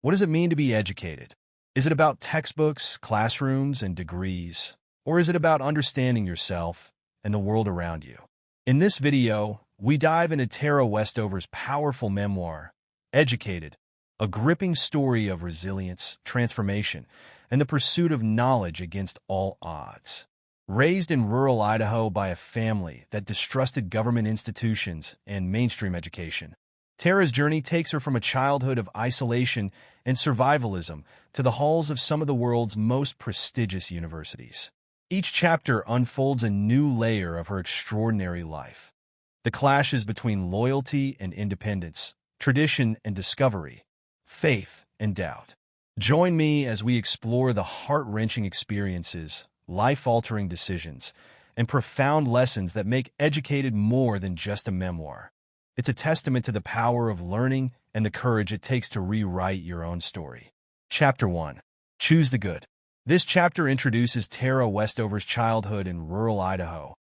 What does it mean to be educated? Is it about textbooks, classrooms, and degrees? Or is it about understanding yourself and the world around you? In this video, we dive into Tara Westover's powerful memoir, Educated, a gripping story of resilience, transformation, and the pursuit of knowledge against all odds. Raised in rural Idaho by a family that distrusted government institutions and mainstream education, Tara's journey takes her from a childhood of isolation and survivalism to the halls of some of the world's most prestigious universities. Each chapter unfolds a new layer of her extraordinary life. The clashes between loyalty and independence, tradition and discovery, faith and doubt. Join me as we explore the heart-wrenching experiences, life-altering decisions, and profound lessons that make Educated more than just a memoir. It's a testament to the power of learning and the courage it takes to rewrite your own story. Chapter 1. Choose the Good. This chapter introduces Tara Westover's childhood in rural Idaho,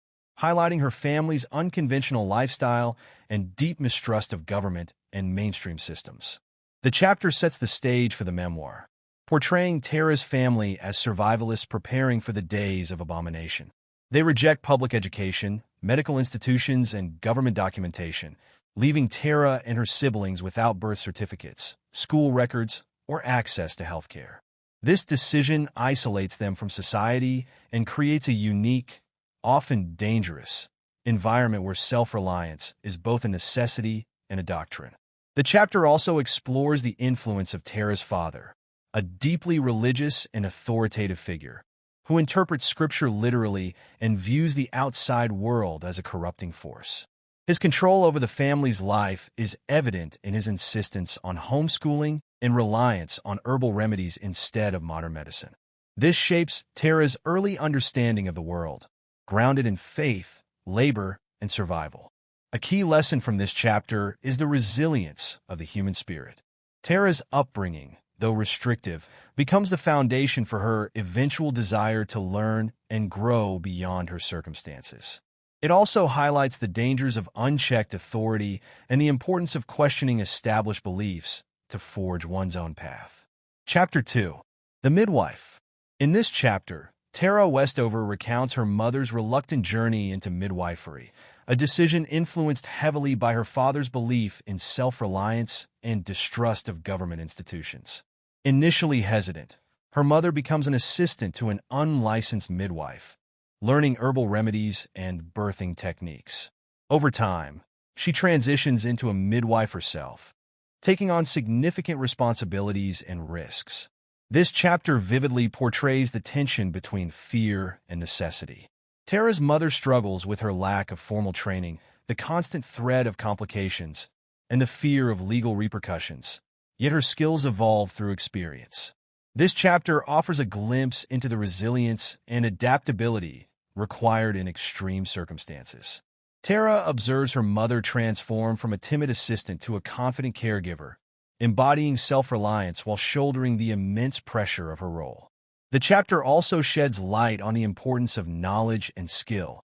highlighting her family's unconventional lifestyle and deep mistrust of government and mainstream systems. The chapter sets the stage for the memoir, portraying Tara's family as survivalists preparing for the days of abomination. They reject public education, medical institutions, and government documentation, leaving Tara and her siblings without birth certificates, school records, or access to health care. This decision isolates them from society and creates a unique, often dangerous, environment where self-reliance is both a necessity and a doctrine. The chapter also explores the influence of Tara's father, a deeply religious and authoritative figure, who interprets scripture literally and views the outside world as a corrupting force. His control over the family's life is evident in his insistence on homeschooling and reliance on herbal remedies instead of modern medicine. This shapes Tara's early understanding of the world, grounded in faith, labor, and survival. A key lesson from this chapter is the resilience of the human spirit. Tara's upbringing, though restrictive, becomes the foundation for her eventual desire to learn and grow beyond her circumstances. It also highlights the dangers of unchecked authority and the importance of questioning established beliefs to forge one's own path. Chapter 2. The Midwife. In this chapter, Tara Westover recounts her mother's reluctant journey into midwifery, a decision influenced heavily by her father's belief in self-reliance and distrust of government institutions. Initially hesitant, her mother becomes an assistant to an unlicensed midwife, learning herbal remedies and birthing techniques. Over time, she transitions into a midwife herself, taking on significant responsibilities and risks. This chapter vividly portrays the tension between fear and necessity. Tara's mother struggles with her lack of formal training, the constant threat of complications, and the fear of legal repercussions, yet her skills evolve through experience. This chapter offers a glimpse into the resilience and adaptability required in extreme circumstances. Tara observes her mother transform from a timid assistant to a confident caregiver, embodying self-reliance while shouldering the immense pressure of her role. The chapter also sheds light on the importance of knowledge and skill,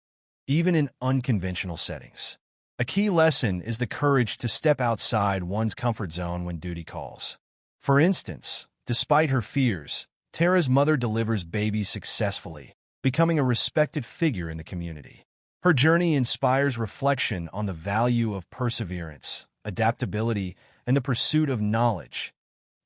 even in unconventional settings. A key lesson is the courage to step outside one's comfort zone when duty calls. For instance, despite her fears, Tara's mother delivers babies successfully, becoming a respected figure in the community. Her journey inspires reflection on the value of perseverance, adaptability, and the pursuit of knowledge,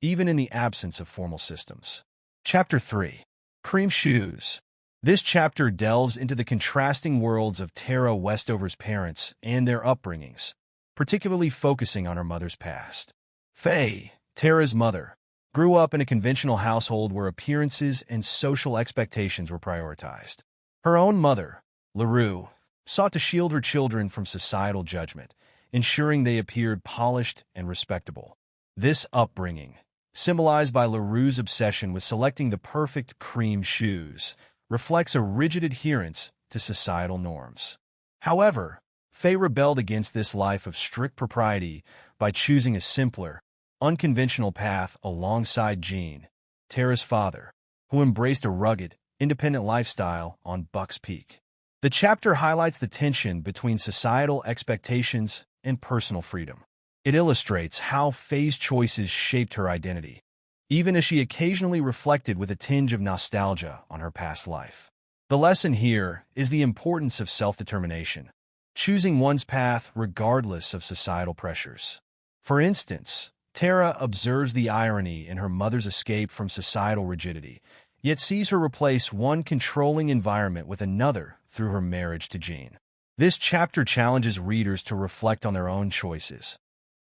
even in the absence of formal systems. Chapter 3. Cream Shoes. This chapter delves into the contrasting worlds of Tara Westover's parents and their upbringings, particularly focusing on her mother's past. Faye, Tara's mother, grew up in a conventional household where appearances and social expectations were prioritized. Her own mother, LaRue, sought to shield her children from societal judgment, ensuring they appeared polished and respectable. This upbringing, symbolized by LaRue's obsession with selecting the perfect cream shoes, reflects a rigid adherence to societal norms. However, Faye rebelled against this life of strict propriety by choosing a simpler, unconventional path alongside Gene, Tara's father, who embraced a rugged, independent lifestyle on Buck's Peak. The chapter highlights the tension between societal expectations and personal freedom. It illustrates how Faye's choices shaped her identity, even as she occasionally reflected with a tinge of nostalgia on her past life. The lesson here is the importance of self-determination, choosing one's path regardless of societal pressures. For instance, Tara observes the irony in her mother's escape from societal rigidity, yet sees her replace one controlling environment with another through her marriage to Gene. This chapter challenges readers to reflect on their own choices.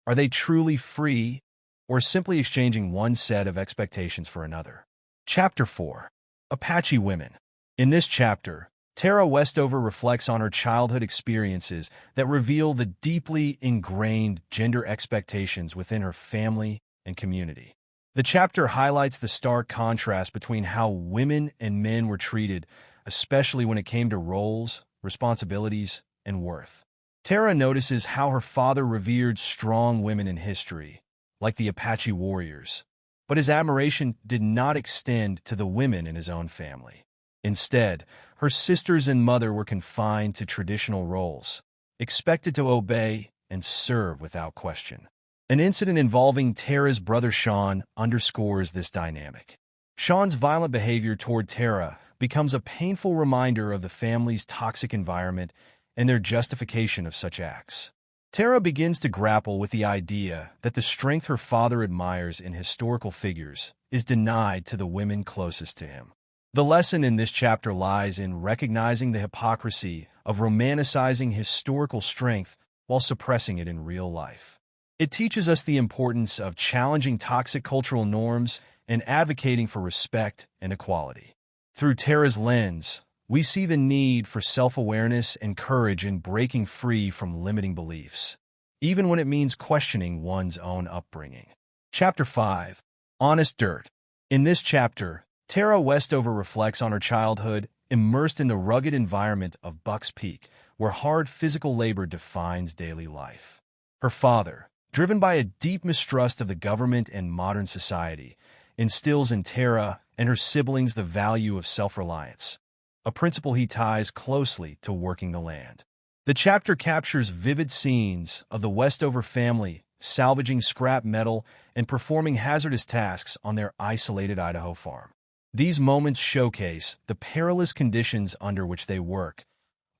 Are they truly free, or simply exchanging one set of expectations for another? Chapter 4. Apache Women. In this chapter, Tara Westover reflects on her childhood experiences that reveal the deeply ingrained gender expectations within her family and community. The chapter highlights the stark contrast between how women and men were treated, especially when it came to roles, responsibilities, and worth. Tara notices how her father revered strong women in history, like the Apache warriors, but his admiration did not extend to the women in his own family. Instead, her sisters and mother were confined to traditional roles, expected to obey and serve without question. An incident involving Tara's brother Sean underscores this dynamic. Sean's violent behavior toward Tara becomes a painful reminder of the family's toxic environment and their justification of such acts. Tara begins to grapple with the idea that the strength her father admires in historical figures is denied to the women closest to him. The lesson in this chapter lies in recognizing the hypocrisy of romanticizing historical strength while suppressing it in real life. It teaches us the importance of challenging toxic cultural norms and advocating for respect and equality. Through Tara's lens, we see the need for self-awareness and courage in breaking free from limiting beliefs, even when it means questioning one's own upbringing. Chapter 5. Honest Dirt. In this chapter, Tara Westover reflects on her childhood immersed in the rugged environment of Bucks Peak, where hard physical labor defines daily life. Her father, driven by a deep mistrust of the government and modern society, instills in Tara and her siblings the value of self-reliance, a principle he ties closely to working the land. The chapter captures vivid scenes of the Westover family salvaging scrap metal and performing hazardous tasks on their isolated Idaho farm. These moments showcase the perilous conditions under which they work,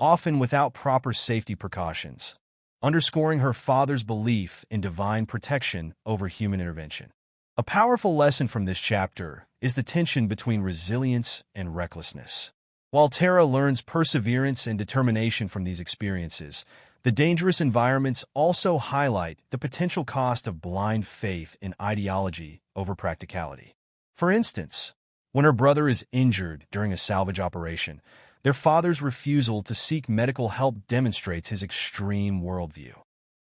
often without proper safety precautions, underscoring her father's belief in divine protection over human intervention. A powerful lesson from this chapter is the tension between resilience and recklessness. While Tara learns perseverance and determination from these experiences, the dangerous environments also highlight the potential cost of blind faith in ideology over practicality. For instance, when her brother is injured during a salvage operation, their father's refusal to seek medical help demonstrates his extreme worldview.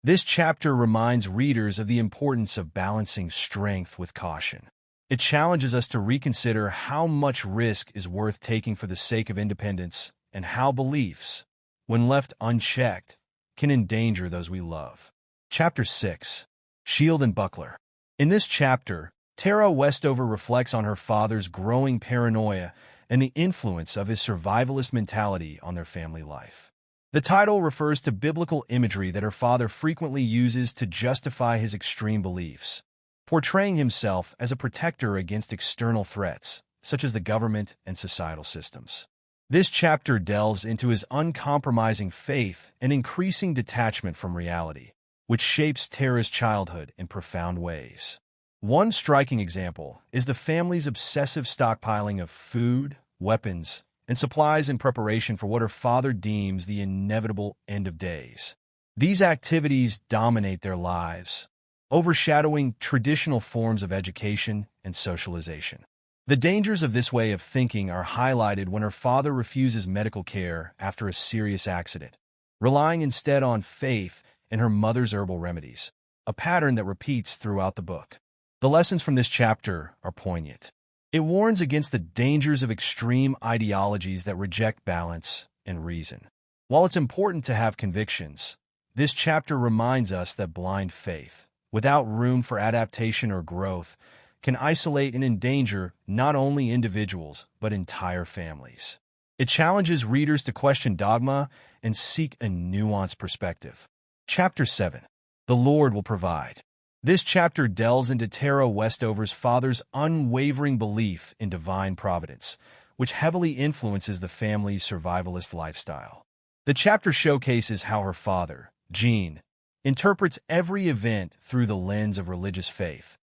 This chapter reminds readers of the importance of balancing strength with caution. It challenges us to reconsider how much risk is worth taking for the sake of independence and how beliefs, when left unchecked, can endanger those we love. Chapter 6. Shield and Buckler. In this chapter, Tara Westover reflects on her father's growing paranoia and the influence of his survivalist mentality on their family life. The title refers to biblical imagery that her father frequently uses to justify his extreme beliefs, portraying himself as a protector against external threats, such as the government and societal systems. This chapter delves into his uncompromising faith and increasing detachment from reality, which shapes Tara's childhood in profound ways. One striking example is the family's obsessive stockpiling of food, weapons, and supplies in preparation for what her father deems the inevitable end of days. These activities dominate their lives, overshadowing traditional forms of education and socialization. The dangers of this way of thinking are highlighted when her father refuses medical care after a serious accident, relying instead on faith in her mother's herbal remedies, a pattern that repeats throughout the book. The lessons from this chapter are poignant. It warns against the dangers of extreme ideologies that reject balance and reason. While it's important to have convictions, this chapter reminds us that blind faith, without room for adaptation or growth, can isolate and endanger not only individuals, but entire families. It challenges readers to question dogma and seek a nuanced perspective. Chapter 7. The Lord Will Provide. This chapter delves into Tara Westover's father's unwavering belief in divine providence, which heavily influences the family's survivalist lifestyle. The chapter showcases how her father, Gene, interprets every event through the lens of religious faith,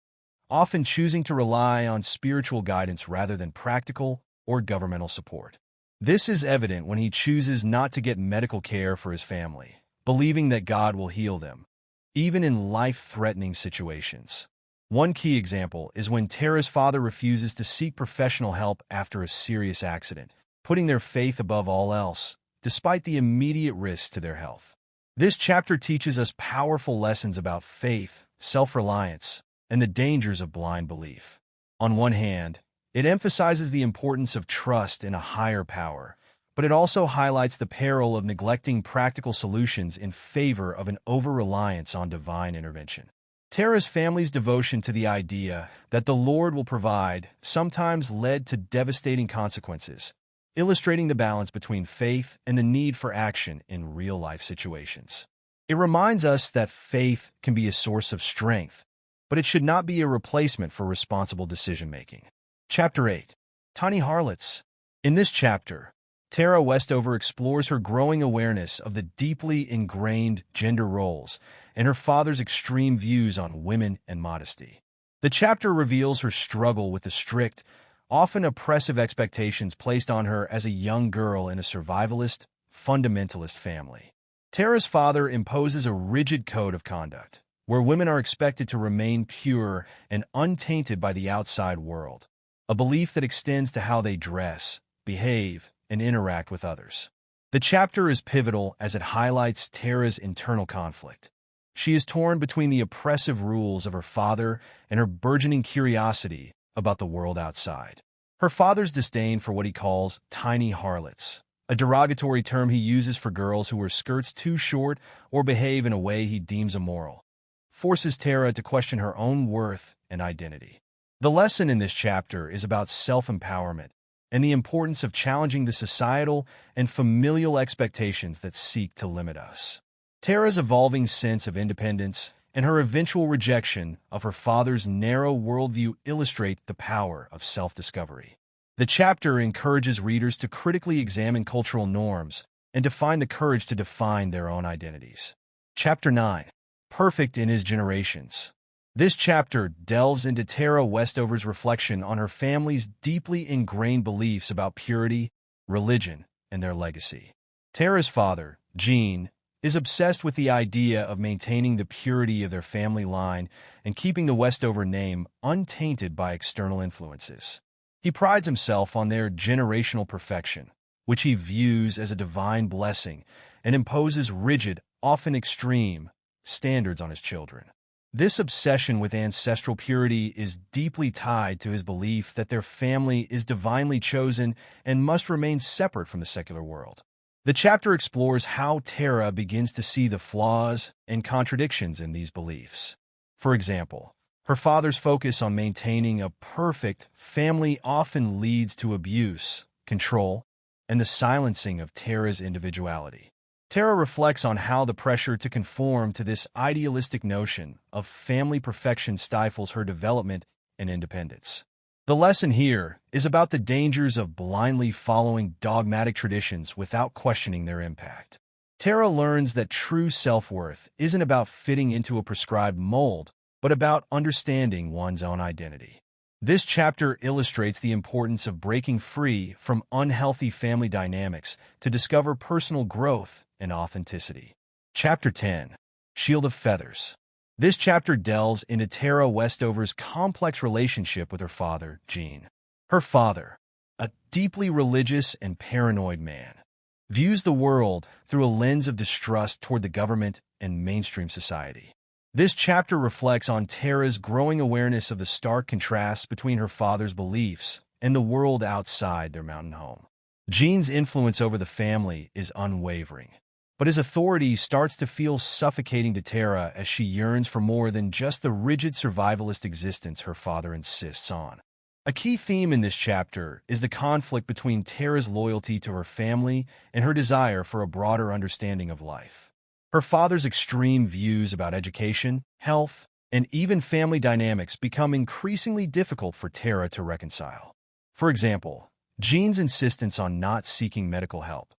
often choosing to rely on spiritual guidance rather than practical or governmental support. This is evident when he chooses not to get medical care for his family, believing that God will heal them, even in life-threatening situations. One key example is when Tara's father refuses to seek professional help after a serious accident, putting their faith above all else, despite the immediate risks to their health. This chapter teaches us powerful lessons about faith, self-reliance, and the dangers of blind belief. On one hand, it emphasizes the importance of trust in a higher power, but it also highlights the peril of neglecting practical solutions in favor of an over-reliance on divine intervention. Tara's family's devotion to the idea that the Lord will provide sometimes led to devastating consequences, illustrating the balance between faith and the need for action in real-life situations. It reminds us that faith can be a source of strength, but it should not be a replacement for responsible decision-making. Chapter 8. Tiny Harlots. In this chapter, Tara Westover explores her growing awareness of the deeply ingrained gender roles and her father's extreme views on women and modesty. The chapter reveals her struggle with the strict, often oppressive expectations placed on her as a young girl in a survivalist, fundamentalist family. Tara's father imposes a rigid code of conduct, where women are expected to remain pure and untainted by the outside world, a belief that extends to how they dress, behave, and interact with others. The chapter is pivotal as it highlights Tara's internal conflict. She is torn between the oppressive rules of her father and her burgeoning curiosity about the world outside. Her father's disdain for what he calls tiny harlots, a derogatory term he uses for girls who wear skirts too short or behave in a way he deems immoral, forces Tara to question her own worth and identity. The lesson in this chapter is about self-empowerment and the importance of challenging the societal and familial expectations that seek to limit us. Tara's evolving sense of independence and her eventual rejection of her father's narrow worldview illustrate the power of self-discovery. The chapter encourages readers to critically examine cultural norms and to find the courage to define their own identities. Chapter 9. Perfect in His Generations. This chapter delves into Tara Westover's reflection on her family's deeply ingrained beliefs about purity, religion, and their legacy. Tara's father, Gene, is obsessed with the idea of maintaining the purity of their family line and keeping the Westover name untainted by external influences. He prides himself on their generational perfection, which he views as a divine blessing, and imposes rigid, often extreme, standards on his children. This obsession with ancestral purity is deeply tied to his belief that their family is divinely chosen and must remain separate from the secular world. The chapter explores how Tara begins to see the flaws and contradictions in these beliefs. For example, her father's focus on maintaining a perfect family often leads to abuse, control, and the silencing of Tara's individuality. Tara reflects on how the pressure to conform to this idealistic notion of family perfection stifles her development and independence. The lesson here is about the dangers of blindly following dogmatic traditions without questioning their impact. Tara learns that true self-worth isn't about fitting into a prescribed mold, but about understanding one's own identity. This chapter illustrates the importance of breaking free from unhealthy family dynamics to discover personal growth and authenticity. Chapter 10. Shield of Feathers. This chapter delves into Tara Westover's complex relationship with her father, Gene. Her father, a deeply religious and paranoid man, views the world through a lens of distrust toward the government and mainstream society. This chapter reflects on Tara's growing awareness of the stark contrast between her father's beliefs and the world outside their mountain home. Gene's influence over the family is unwavering, but his authority starts to feel suffocating to Tara as she yearns for more than just the rigid survivalist existence her father insists on. A key theme in this chapter is the conflict between Tara's loyalty to her family and her desire for a broader understanding of life. Her father's extreme views about education, health, and even family dynamics become increasingly difficult for Tara to reconcile. For example, Gene's insistence on not seeking medical help,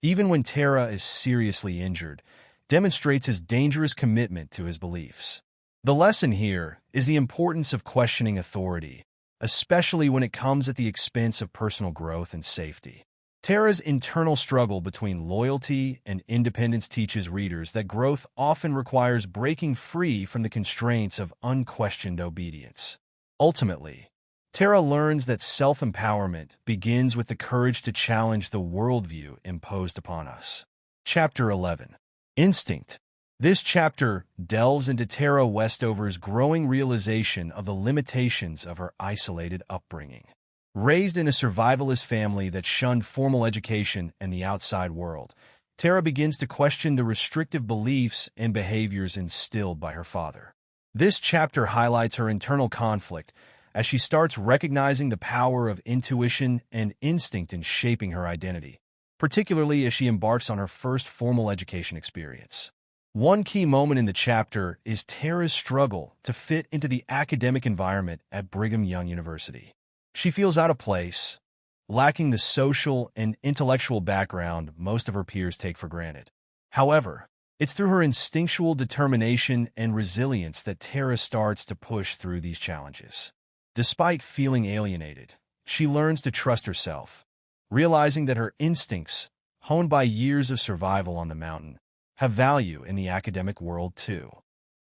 even when Tara is seriously injured, demonstrates his dangerous commitment to his beliefs. The lesson here is the importance of questioning authority, especially when it comes at the expense of personal growth and safety. Tara's internal struggle between loyalty and independence teaches readers that growth often requires breaking free from the constraints of unquestioned obedience. Ultimately, Tara learns that self-empowerment begins with the courage to challenge the worldview imposed upon us. Chapter 11. Instinct. This chapter delves into Tara Westover's growing realization of the limitations of her isolated upbringing. Raised in a survivalist family that shunned formal education and the outside world, Tara begins to question the restrictive beliefs and behaviors instilled by her father. This chapter highlights her internal conflict as she starts recognizing the power of intuition and instinct in shaping her identity, particularly as she embarks on her first formal education experience. One key moment in the chapter is Tara's struggle to fit into the academic environment at Brigham Young University. She feels out of place, lacking the social and intellectual background most of her peers take for granted. However, it's through her instinctual determination and resilience that Tara starts to push through these challenges. Despite feeling alienated, she learns to trust herself, realizing that her instincts, honed by years of survival on the mountain, have value in the academic world too.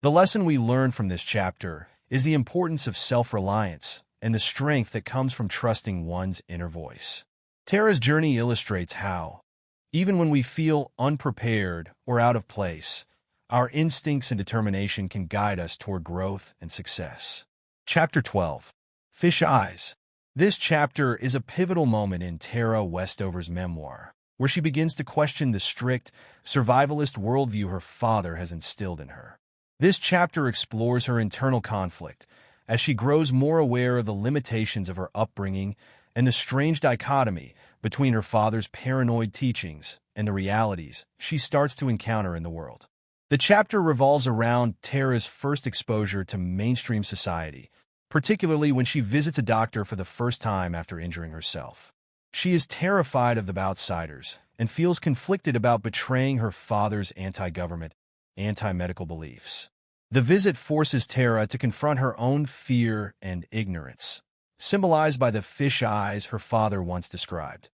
The lesson we learn from this chapter is the importance of self-reliance and the strength that comes from trusting one's inner voice. Tara's journey illustrates how, even when we feel unprepared or out of place, our instincts and determination can guide us toward growth and success. Chapter 12. Fish Eyes. This chapter is a pivotal moment in Tara Westover's memoir, where she begins to question the strict, survivalist worldview her father has instilled in her. This chapter explores her internal conflict as she grows more aware of the limitations of her upbringing and the strange dichotomy between her father's paranoid teachings and the realities she starts to encounter in the world. The chapter revolves around Tara's first exposure to mainstream society, particularly when she visits a doctor for the first time after injuring herself. She is terrified of the outsiders and feels conflicted about betraying her father's anti-government, anti-medical beliefs. The visit forces Tara to confront her own fear and ignorance, symbolized by the fish eyes her father once described.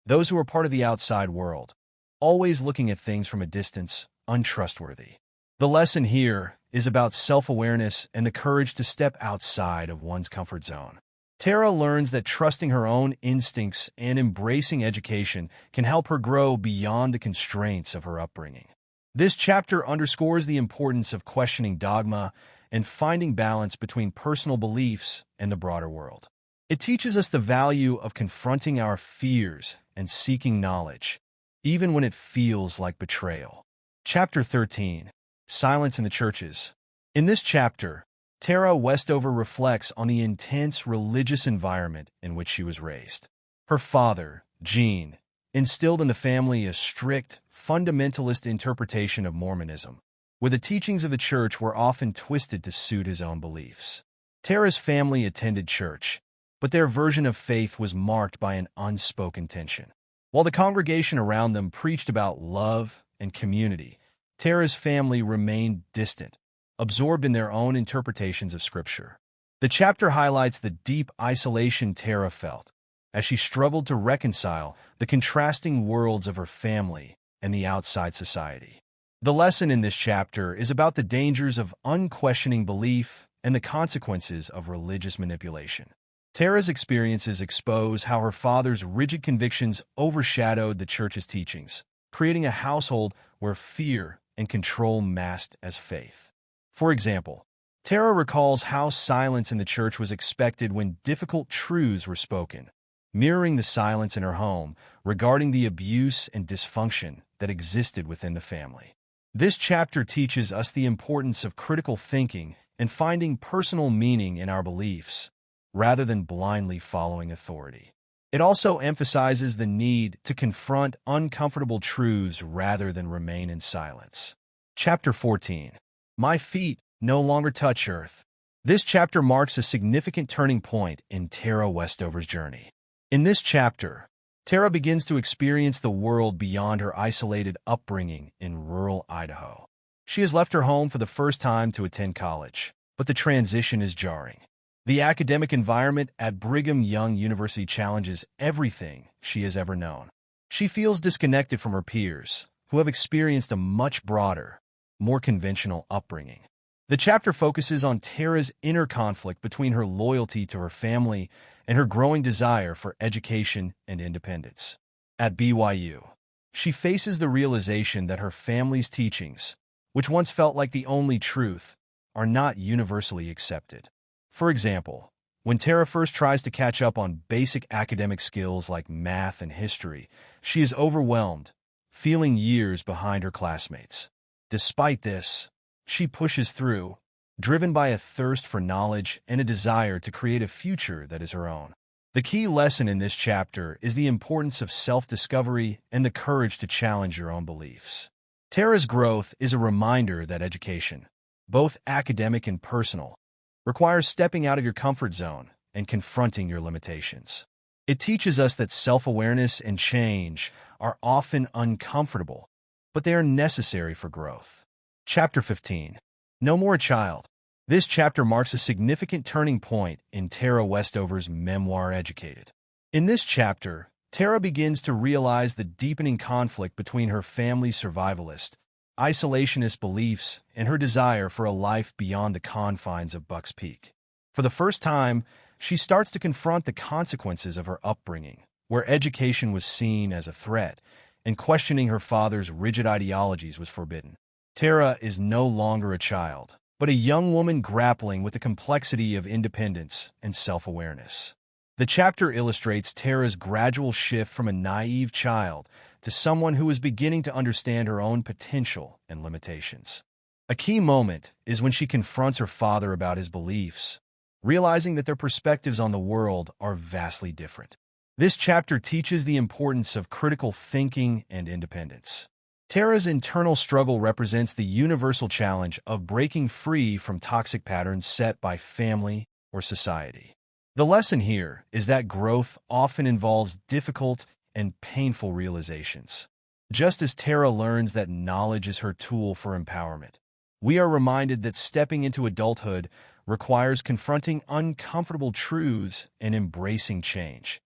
Those who are part of the outside world, always looking at things from a distance, untrustworthy. The lesson here is about self-awareness and the courage to step outside of one's comfort zone. Tara learns that trusting her own instincts and embracing education can help her grow beyond the constraints of her upbringing. This chapter underscores the importance of questioning dogma and finding balance between personal beliefs and the broader world. It teaches us the value of confronting our fears and seeking knowledge, even when it feels like betrayal. Chapter 13. Silence in the Churches. In this chapter, Tara Westover reflects on the intense religious environment in which she was raised. Her father, Gene, instilled in the family a strict, fundamentalist interpretation of Mormonism, where the teachings of the church were often twisted to suit his own beliefs. Tara's family attended church, but their version of faith was marked by an unspoken tension. While the congregation around them preached about love and community, Tara's family remained distant, absorbed in their own interpretations of Scripture. The chapter highlights the deep isolation Tara felt as she struggled to reconcile the contrasting worlds of her family and the outside society. The lesson in this chapter is about the dangers of unquestioning belief and the consequences of religious manipulation. Tara's experiences expose how her father's rigid convictions overshadowed the church's teachings, creating a household where fear and control masked as faith. For example, Tara recalls how silence in the church was expected when difficult truths were spoken, mirroring the silence in her home regarding the abuse and dysfunction that existed within the family. This chapter teaches us the importance of critical thinking and finding personal meaning in our beliefs, rather than blindly following authority. It also emphasizes the need to confront uncomfortable truths rather than remain in silence. Chapter 14. My Feet, no longer touch Earth. This chapter marks a significant turning point in Tara Westover's journey. In this chapter, Tara begins to experience the world beyond her isolated upbringing in rural Idaho. She has left her home for the first time to attend college, but the transition is jarring. The academic environment at Brigham Young University challenges everything she has ever known. She feels disconnected from her peers, who have experienced a much broader, more conventional upbringing. The chapter focuses on Tara's inner conflict between her loyalty to her family and her growing desire for education and independence. At BYU, she faces the realization that her family's teachings, which once felt like the only truth, are not universally accepted. For example, when Tara first tries to catch up on basic academic skills like math and history, she is overwhelmed, feeling years behind her classmates. Despite this, she pushes through, driven by a thirst for knowledge and a desire to create a future that is her own. The key lesson in this chapter is the importance of self-discovery and the courage to challenge your own beliefs. Tara's growth is a reminder that education, both academic and personal, requires stepping out of your comfort zone and confronting your limitations. It teaches us that self-awareness and change are often uncomfortable, but they are necessary for growth. Chapter 15. No More a Child. This chapter marks a significant turning point in Tara Westover's memoir, Educated. In this chapter, Tara begins to realize the deepening conflict between her family's survivalist, isolationist beliefs and her desire for a life beyond the confines of Buck's Peak. For the first time, she starts to confront the consequences of her upbringing, where education was seen as a threat, and questioning her father's rigid ideologies was forbidden. Tara is no longer a child, but a young woman grappling with the complexity of independence and self-awareness. The chapter illustrates Tara's gradual shift from a naive child to someone who is beginning to understand her own potential and limitations. A key moment is when she confronts her father about his beliefs, realizing that their perspectives on the world are vastly different. This chapter teaches the importance of critical thinking and independence. Tara's internal struggle represents the universal challenge of breaking free from toxic patterns set by family or society. The lesson here is that growth often involves difficult and painful realizations. Just as Tara learns that knowledge is her tool for empowerment, we are reminded that stepping into adulthood requires confronting uncomfortable truths and embracing change,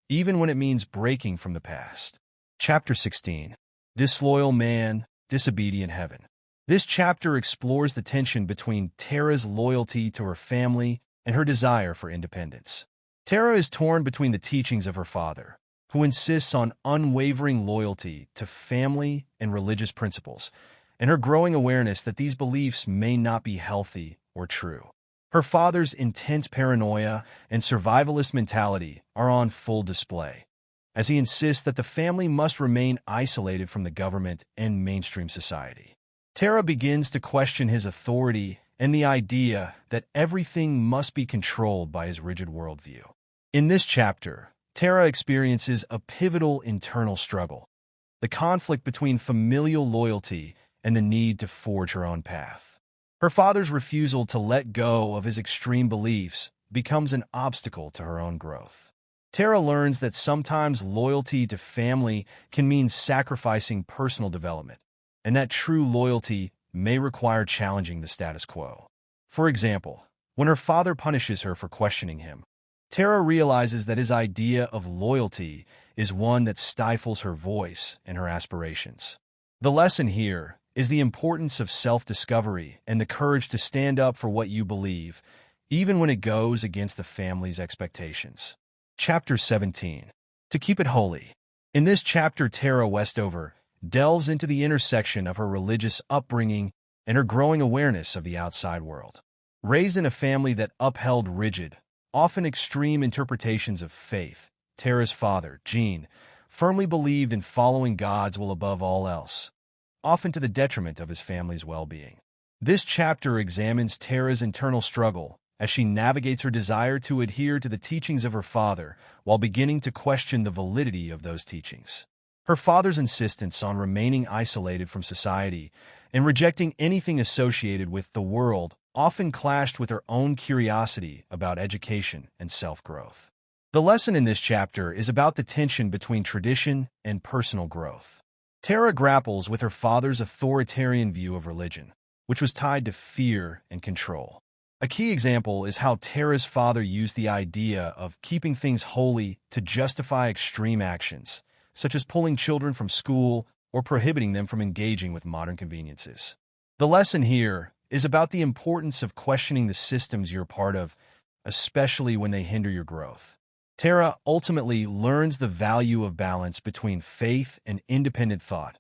even when it means breaking from the past. Chapter 16. Disloyal Man, Disobedient Heaven. This chapter explores the tension between Tara's loyalty to her family and her desire for independence. Tara is torn between the teachings of her father, who insists on unwavering loyalty to family and religious principles, and her growing awareness that these beliefs may not be healthy or true. Her father's intense paranoia and survivalist mentality are on full display, as he insists that the family must remain isolated from the government and mainstream society. Tara begins to question his authority and the idea that everything must be controlled by his rigid worldview. In this chapter, Tara experiences a pivotal internal struggle, the conflict between familial loyalty and the need to forge her own path. Her father's refusal to let go of his extreme beliefs becomes an obstacle to her own growth. Tara learns that sometimes loyalty to family can mean sacrificing personal development, and that true loyalty may require challenging the status quo. For example, when her father punishes her for questioning him, Tara realizes that his idea of loyalty is one that stifles her voice and her aspirations. The lesson here is the importance of self-discovery and the courage to stand up for what you believe, even when it goes against the family's expectations. Chapter 17. To Keep It Holy. In this chapter, Tara Westover delves into the intersection of her religious upbringing and her growing awareness of the outside world. Raised in a family that upheld rigid, often extreme interpretations of faith, Tara's father, Gene, firmly believed in following God's will above all else, often to the detriment of his family's well-being. This chapter examines Tara's internal struggle as she navigates her desire to adhere to the teachings of her father while beginning to question the validity of those teachings. Her father's insistence on remaining isolated from society and rejecting anything associated with the world often clashed with her own curiosity about education and self-growth. The lesson in this chapter is about the tension between tradition and personal growth. Tara grapples with her father's authoritarian view of religion, which was tied to fear and control. A key example is how Tara's father used the idea of keeping things holy to justify extreme actions, such as pulling children from school or prohibiting them from engaging with modern conveniences. The lesson here is about the importance of questioning the systems you're part of, especially when they hinder your growth. Tara ultimately learns the value of balance between faith and independent thought,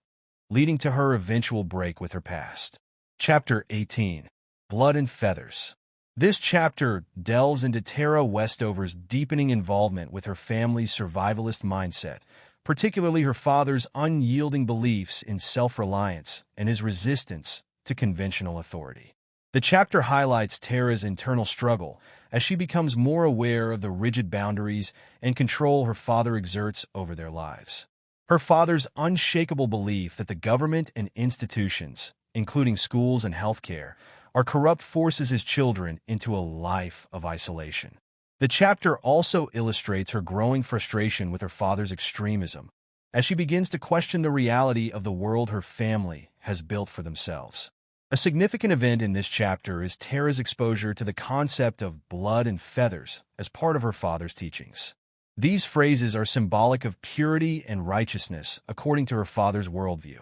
leading to her eventual break with her past. Chapter 18. Blood and Feathers. This chapter delves into Tara Westover's deepening involvement with her family's survivalist mindset, particularly her father's unyielding beliefs in self-reliance and his resistance to conventional authority. The chapter highlights Tara's internal struggle as she becomes more aware of the rigid boundaries and control her father exerts over their lives. Her father's unshakable belief that the government and institutions, including schools and healthcare, are corrupt forces his children into a life of isolation. The chapter also illustrates her growing frustration with her father's extremism, as she begins to question the reality of the world her family has built for themselves. A significant event in this chapter is Tara's exposure to the concept of blood and feathers as part of her father's teachings. These phrases are symbolic of purity and righteousness according to her father's worldview,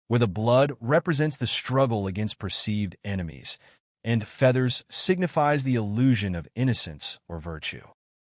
where the blood represents the struggle against perceived enemies, and feathers signifies the illusion of innocence or virtue.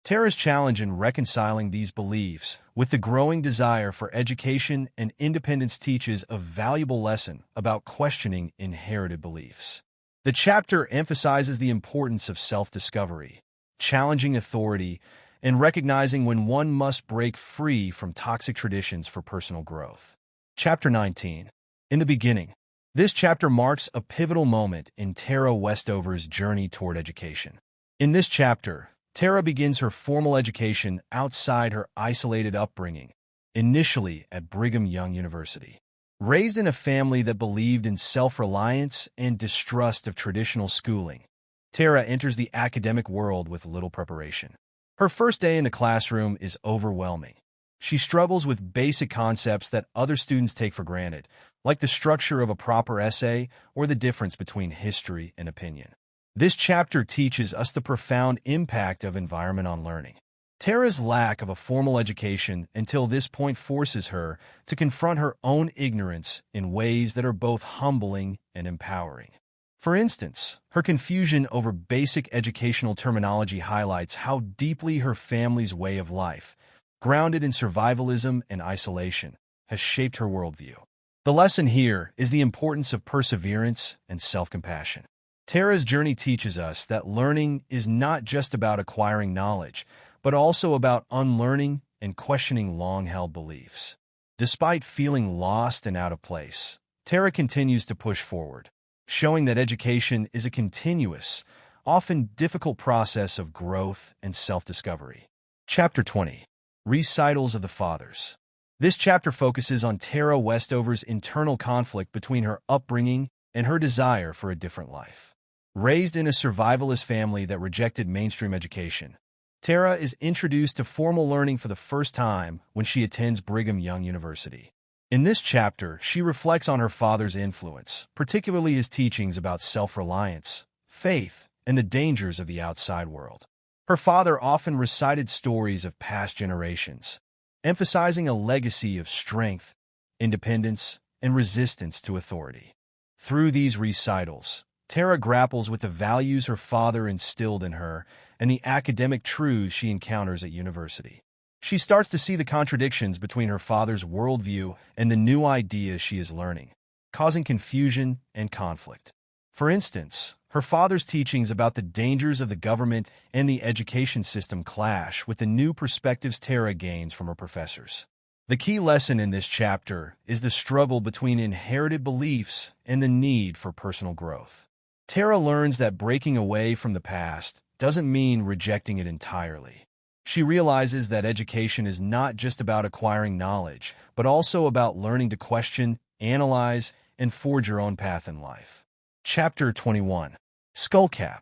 Tara's challenge in reconciling these beliefs with the growing desire for education and independence teaches a valuable lesson about questioning inherited beliefs. The chapter emphasizes the importance of self-discovery, challenging authority, and recognizing when one must break free from toxic traditions for personal growth. Chapter 19. In the beginning. This chapter marks a pivotal moment in Tara Westover's journey toward education. In this chapter, Tara begins her formal education outside her isolated upbringing, initially at Brigham Young University. Raised in a family that believed in self-reliance and distrust of traditional schooling, Tara enters the academic world with little preparation. Her first day in the classroom is overwhelming. She struggles with basic concepts that other students take for granted, like the structure of a proper essay or the difference between history and opinion. This chapter teaches us the profound impact of environment on learning. Tara's lack of a formal education until this point forces her to confront her own ignorance in ways that are both humbling and empowering. For instance, her confusion over basic educational terminology highlights how deeply her family's way of life, grounded in survivalism and isolation, has shaped her worldview. The lesson here is the importance of perseverance and self-compassion. Tara's journey teaches us that learning is not just about acquiring knowledge, but also about unlearning and questioning long-held beliefs. Despite feeling lost and out of place, Tara continues to push forward, showing that education is a continuous, often difficult process of growth and self-discovery. Chapter 20. Recitals of the Fathers. This chapter focuses on Tara Westover's internal conflict between her upbringing and her desire for a different life. Raised in a survivalist family that rejected mainstream education, Tara is introduced to formal learning for the first time when she attends Brigham Young University. In this chapter, she reflects on her father's influence, particularly his teachings about self-reliance, faith, and the dangers of the outside world. Her father often recited stories of past generations, emphasizing a legacy of strength, independence, and resistance to authority. Through these recitals, Tara grapples with the values her father instilled in her and the academic truths she encounters at university. She starts to see the contradictions between her father's worldview and the new ideas she is learning, causing confusion and conflict. For instance, her father's teachings about the dangers of the government and the education system clash with the new perspectives Tara gains from her professors. The key lesson in this chapter is the struggle between inherited beliefs and the need for personal growth. Tara learns that breaking away from the past doesn't mean rejecting it entirely. She realizes that education is not just about acquiring knowledge, but also about learning to question, analyze, and forge your own path in life. Chapter 21. Skullcap.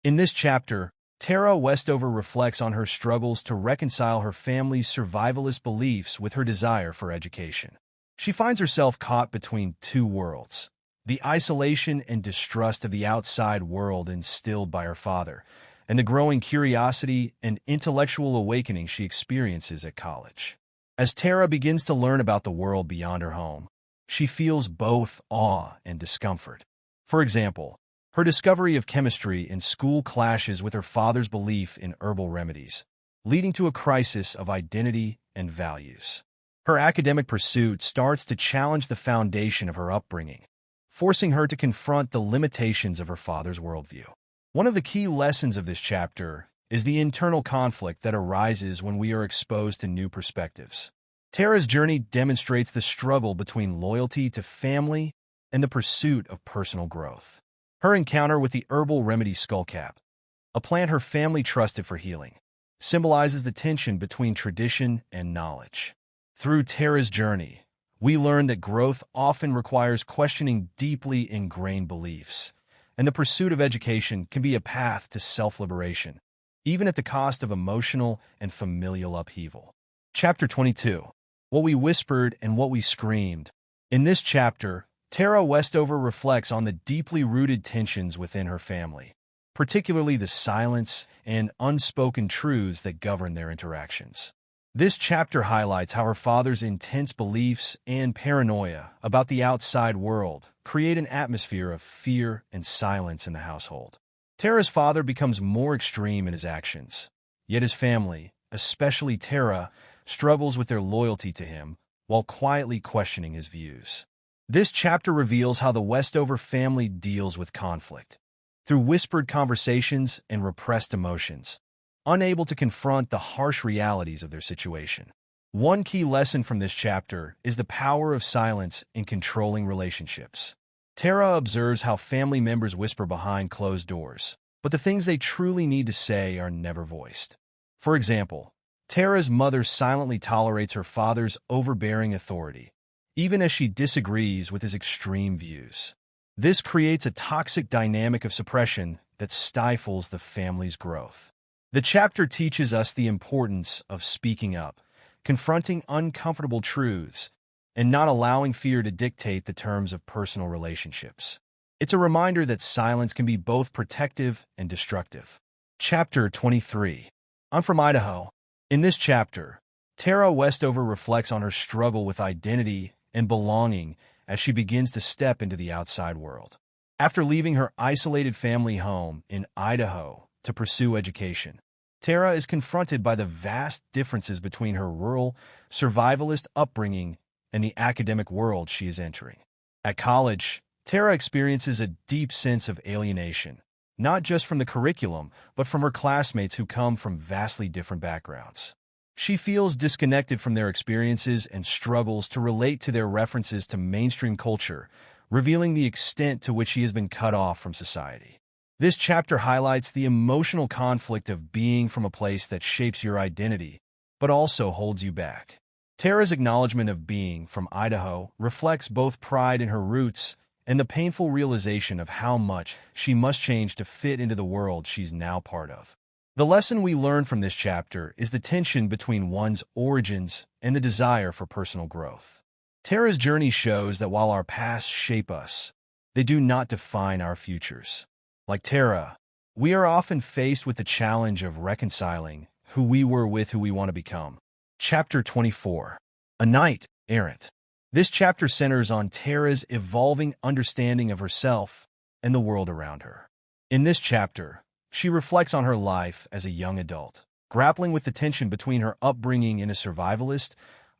In this chapter, Tara Westover reflects on her struggles to reconcile her family's survivalist beliefs with her desire for education. She finds herself caught between two worlds: the isolation and distrust of the outside world instilled by her father, and the growing curiosity and intellectual awakening she experiences at college. As Tara begins to learn about the world beyond her home, she feels both awe and discomfort. For example, her discovery of chemistry in school clashes with her father's belief in herbal remedies, leading to a crisis of identity and values. Her academic pursuit starts to challenge the foundation of her upbringing, forcing her to confront the limitations of her father's worldview. One of the key lessons of this chapter is the internal conflict that arises when we are exposed to new perspectives. Tara's journey demonstrates the struggle between loyalty to family and the pursuit of personal growth. Her encounter with the herbal remedy skullcap, a plant her family trusted for healing, symbolizes the tension between tradition and knowledge. Through Tara's journey, we learn that growth often requires questioning deeply ingrained beliefs, and the pursuit of education can be a path to self-liberation, even at the cost of emotional and familial upheaval. Chapter 22. What We Whispered and What We Screamed. In this chapter, Tara Westover reflects on the deeply rooted tensions within her family, particularly the silence and unspoken truths that govern their interactions. This chapter highlights how her father's intense beliefs and paranoia about the outside world create an atmosphere of fear and silence in the household. Tara's father becomes more extreme in his actions, yet his family, especially Tara, struggles with their loyalty to him while quietly questioning his views. This chapter reveals how the Westover family deals with conflict, through whispered conversations and repressed emotions, unable to confront the harsh realities of their situation. One key lesson from this chapter is the power of silence in controlling relationships. Tara observes how family members whisper behind closed doors, but the things they truly need to say are never voiced. For example, Tara's mother silently tolerates her father's overbearing authority, even as she disagrees with his extreme views. This creates a toxic dynamic of suppression that stifles the family's growth. The chapter teaches us the importance of speaking up, confronting uncomfortable truths, and not allowing fear to dictate the terms of personal relationships. It's a reminder that silence can be both protective and destructive. Chapter 23. I'm from Idaho. In this chapter, Tara Westover reflects on her struggle with identity and belonging as she begins to step into the outside world. After leaving her isolated family home in Idaho to pursue education, Tara is confronted by the vast differences between her rural, survivalist upbringing and the academic world she is entering. At college, Tara experiences a deep sense of alienation, not just from the curriculum, but from her classmates who come from vastly different backgrounds. She feels disconnected from their experiences and struggles to relate to their references to mainstream culture, revealing the extent to which she has been cut off from society. This chapter highlights the emotional conflict of being from a place that shapes your identity, but also holds you back. Tara's acknowledgement of being from Idaho reflects both pride in her roots and the painful realization of how much she must change to fit into the world she's now part of. The lesson we learn from this chapter is the tension between one's origins and the desire for personal growth. Tara's journey shows that while our pasts shape us, they do not define our futures. Like Tara, we are often faced with the challenge of reconciling who we were with who we want to become. Chapter 24. A Knight Errant. This chapter centers on Tara's evolving understanding of herself and the world around her. In this chapter, she reflects on her life as a young adult, grappling with the tension between her upbringing in a survivalist,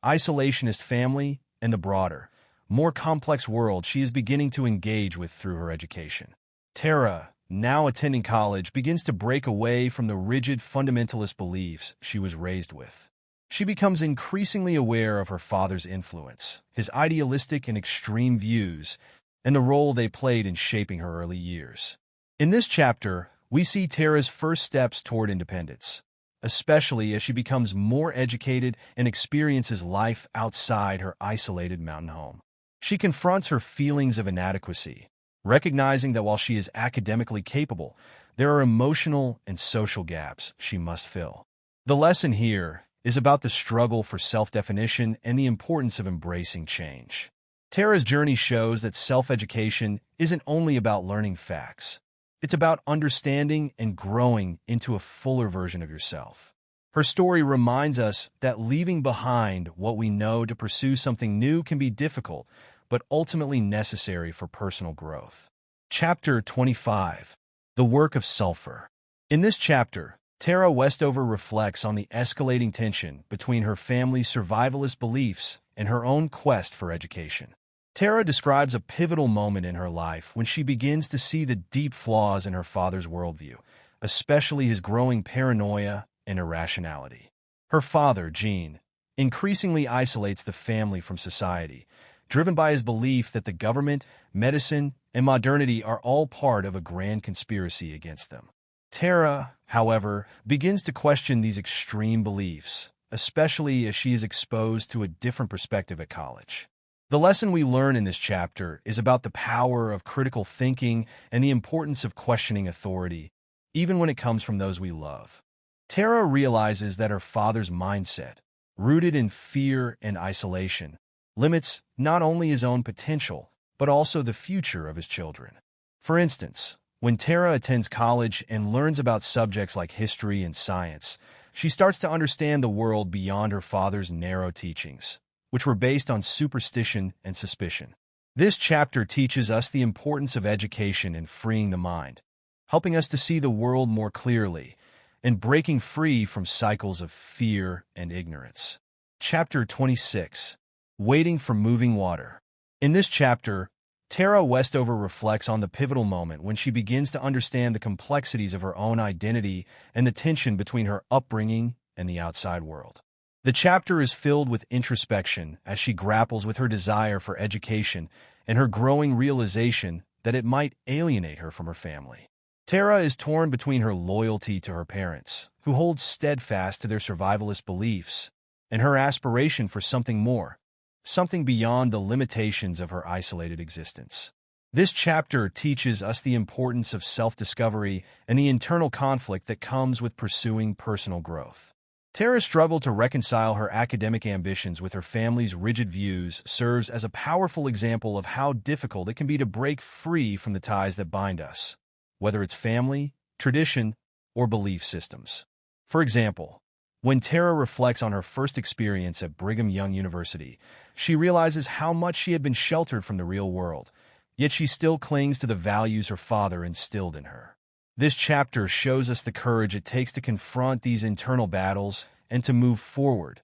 isolationist family and the broader, more complex world she is beginning to engage with through her education. Tara, now attending college, begins to break away from the rigid fundamentalist beliefs she was raised with. She becomes increasingly aware of her father's influence, his idealistic and extreme views, and the role they played in shaping her early years. In this chapter, we see Tara's first steps toward independence, especially as she becomes more educated and experiences life outside her isolated mountain home. She confronts her feelings of inadequacy, recognizing that while she is academically capable, there are emotional and social gaps she must fill. The lesson here is about the struggle for self-definition and the importance of embracing change. Tara's journey shows that self-education isn't only about learning facts. It's about understanding and growing into a fuller version of yourself. Her story reminds us that leaving behind what we know to pursue something new can be difficult, but ultimately necessary for personal growth. Chapter 25. The Work of Sulfur. In this chapter, Tara Westover reflects on the escalating tension between her family's survivalist beliefs and her own quest for education. Tara describes a pivotal moment in her life when she begins to see the deep flaws in her father's worldview, especially his growing paranoia and irrationality. Her father, Gene, increasingly isolates the family from society, driven by his belief that the government, medicine, and modernity are all part of a grand conspiracy against them. Tara, however, begins to question these extreme beliefs, especially as she is exposed to a different perspective at college. The lesson we learn in this chapter is about the power of critical thinking and the importance of questioning authority, even when it comes from those we love. Tara realizes that her father's mindset, rooted in fear and isolation, limits not only his own potential, but also the future of his children. For instance, when Tara attends college and learns about subjects like history and science, she starts to understand the world beyond her father's narrow teachings, which were based on superstition and suspicion. This chapter teaches us the importance of education in freeing the mind, helping us to see the world more clearly, and breaking free from cycles of fear and ignorance. Chapter 26. Waiting for Moving Water. In this chapter, Tara Westover reflects on the pivotal moment when she begins to understand the complexities of her own identity and the tension between her upbringing and the outside world. The chapter is filled with introspection as she grapples with her desire for education and her growing realization that it might alienate her from her family. Tara is torn between her loyalty to her parents, who hold steadfast to their survivalist beliefs, and her aspiration for something more, something beyond the limitations of her isolated existence. This chapter teaches us the importance of self-discovery and the internal conflict that comes with pursuing personal growth. Tara's struggle to reconcile her academic ambitions with her family's rigid views serves as a powerful example of how difficult it can be to break free from the ties that bind us, whether it's family, tradition, or belief systems. For example, when Tara reflects on her first experience at Brigham Young University, she realizes how much she had been sheltered from the real world, yet she still clings to the values her father instilled in her. This chapter shows us the courage it takes to confront these internal battles and to move forward,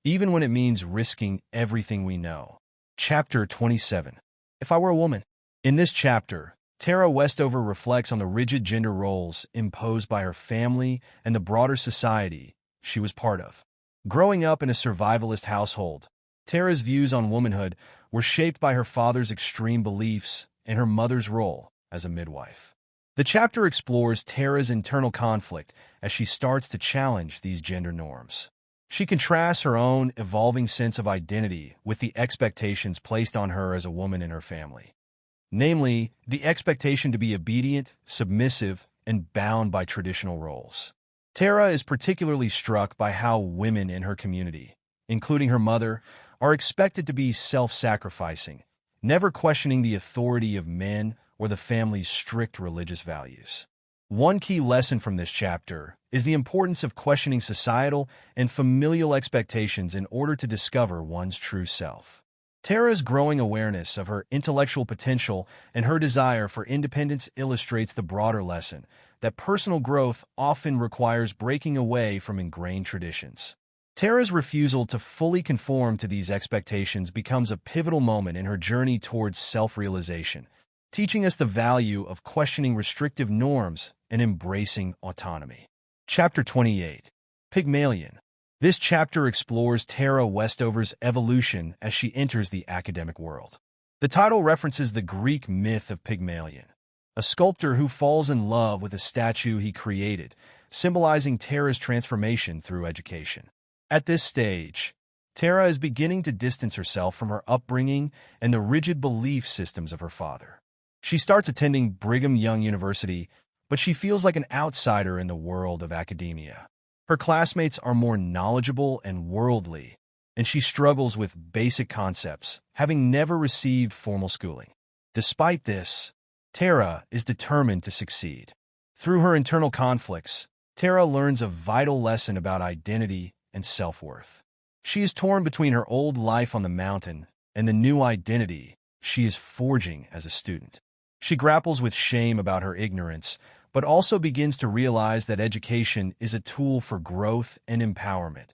even when it means risking everything we know. Chapter 27. If I Were a Woman. In this chapter, Tara Westover reflects on the rigid gender roles imposed by her family and the broader society she was part of. Growing up in a survivalist household, Tara's views on womanhood were shaped by her father's extreme beliefs and her mother's role as a midwife. The chapter explores Tara's internal conflict as she starts to challenge these gender norms. She contrasts her own evolving sense of identity with the expectations placed on her as a woman in her family. Namely, the expectation to be obedient, submissive, and bound by traditional roles. Tara is particularly struck by how women in her community, including her mother, are expected to be self-sacrificing, never questioning the authority of men or the family's strict religious values. One key lesson from this chapter is the importance of questioning societal and familial expectations in order to discover one's true self. Tara's growing awareness of her intellectual potential and her desire for independence illustrates the broader lesson that personal growth often requires breaking away from ingrained traditions. Tara's refusal to fully conform to these expectations becomes a pivotal moment in her journey towards self-realization, teaching us the value of questioning restrictive norms and embracing autonomy. Chapter 28. Pygmalion. This chapter explores Tara Westover's evolution as she enters the academic world. The title references the Greek myth of Pygmalion, a sculptor who falls in love with a statue he created, symbolizing Tara's transformation through education. At this stage, Tara is beginning to distance herself from her upbringing and the rigid belief systems of her father. She starts attending Brigham Young University, but she feels like an outsider in the world of academia. Her classmates are more knowledgeable and worldly, and she struggles with basic concepts, having never received formal schooling. Despite this, Tara is determined to succeed. Through her internal conflicts, Tara learns a vital lesson about identity and self-worth. She is torn between her old life on the mountain and the new identity she is forging as a student. She grapples with shame about her ignorance, but also begins to realize that education is a tool for growth and empowerment,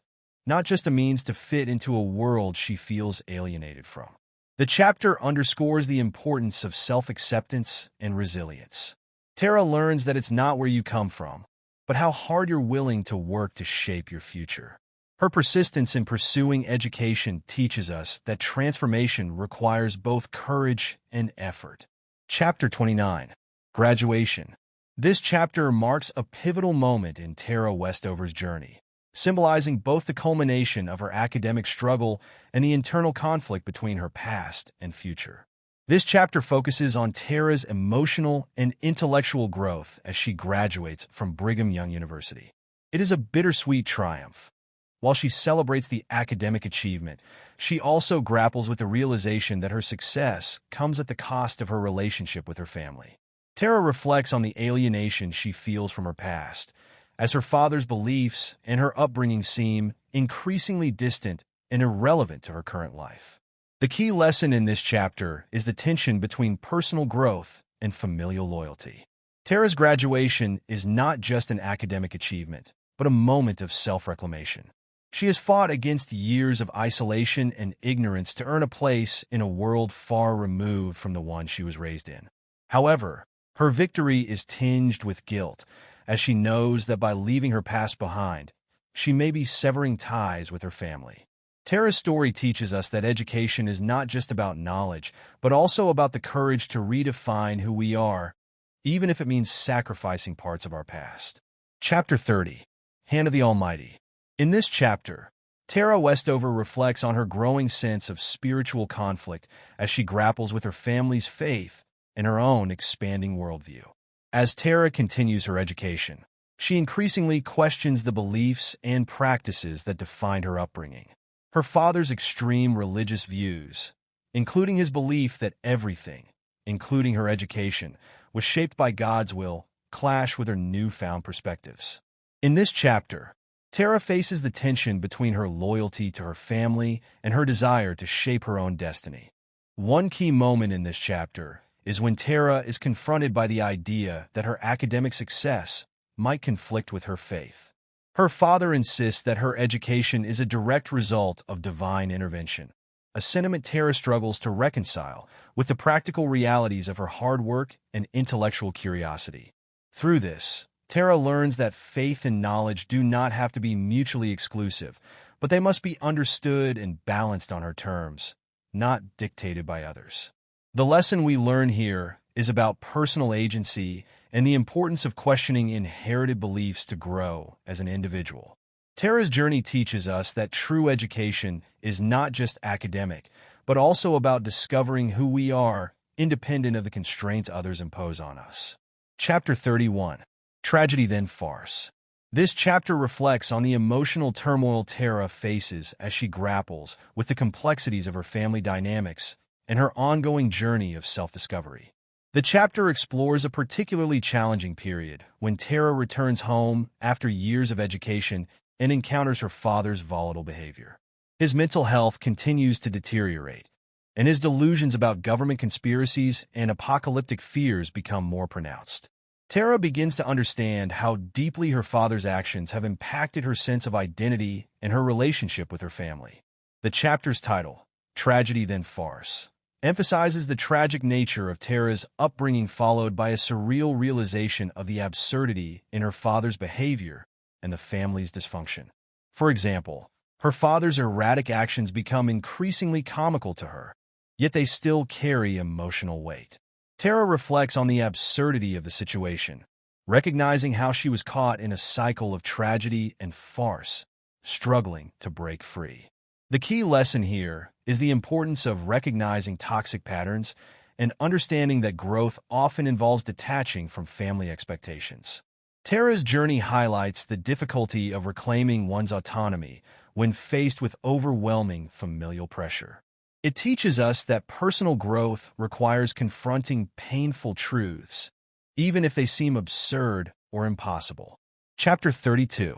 not just a means to fit into a world she feels alienated from. The chapter underscores the importance of self-acceptance and resilience. Tara learns that it's not where you come from, but how hard you're willing to work to shape your future. Her persistence in pursuing education teaches us that transformation requires both courage and effort. Chapter 29. Graduation. This chapter marks a pivotal moment in Tara Westover's journey, symbolizing both the culmination of her academic struggle and the internal conflict between her past and future. This chapter focuses on Tara's emotional and intellectual growth as she graduates from Brigham Young University. It is a bittersweet triumph. While she celebrates the academic achievement, she also grapples with the realization that her success comes at the cost of her relationship with her family. Tara reflects on the alienation she feels from her past, as her father's beliefs and her upbringing seem increasingly distant and irrelevant to her current life. The key lesson in this chapter is the tension between personal growth and familial loyalty. Tara's graduation is not just an academic achievement, but a moment of self-reclamation. She has fought against years of isolation and ignorance to earn a place in a world far removed from the one she was raised in. However, her victory is tinged with guilt, as she knows that by leaving her past behind, she may be severing ties with her family. Tara's story teaches us that education is not just about knowledge, but also about the courage to redefine who we are, even if it means sacrificing parts of our past. Chapter 30. Hand of the Almighty. In this chapter, Tara Westover reflects on her growing sense of spiritual conflict as she grapples with her family's faith and her own expanding worldview. As Tara continues her education, she increasingly questions the beliefs and practices that defined her upbringing. Her father's extreme religious views, including his belief that everything, including her education, was shaped by God's will, clash with her newfound perspectives. In this chapter, Tara faces the tension between her loyalty to her family and her desire to shape her own destiny. One key moment in this chapter is when Tara is confronted by the idea that her academic success might conflict with her faith. Her father insists that her education is a direct result of divine intervention, a sentiment Tara struggles to reconcile with the practical realities of her hard work and intellectual curiosity. Through this, Tara learns that faith and knowledge do not have to be mutually exclusive, but they must be understood and balanced on her terms, not dictated by others. The lesson we learn here is about personal agency and the importance of questioning inherited beliefs to grow as an individual. Tara's journey teaches us that true education is not just academic, but also about discovering who we are, independent of the constraints others impose on us. Chapter 31. Tragedy then farce. This chapter reflects on the emotional turmoil Tara faces as she grapples with the complexities of her family dynamics and her ongoing journey of self-discovery. The chapter explores a particularly challenging period when Tara returns home after years of education and encounters her father's volatile behavior. His mental health continues to deteriorate, and his delusions about government conspiracies and apocalyptic fears become more pronounced. Tara begins to understand how deeply her father's actions have impacted her sense of identity and her relationship with her family. The chapter's title, Tragedy Then Farce, emphasizes the tragic nature of Tara's upbringing, followed by a surreal realization of the absurdity in her father's behavior and the family's dysfunction. For example, her father's erratic actions become increasingly comical to her, yet they still carry emotional weight. Tara reflects on the absurdity of the situation, recognizing how she was caught in a cycle of tragedy and farce, struggling to break free. The key lesson here is the importance of recognizing toxic patterns and understanding that growth often involves detaching from family expectations. Tara's journey highlights the difficulty of reclaiming one's autonomy when faced with overwhelming familial pressure. It teaches us that personal growth requires confronting painful truths, even if they seem absurd or impossible. Chapter 32.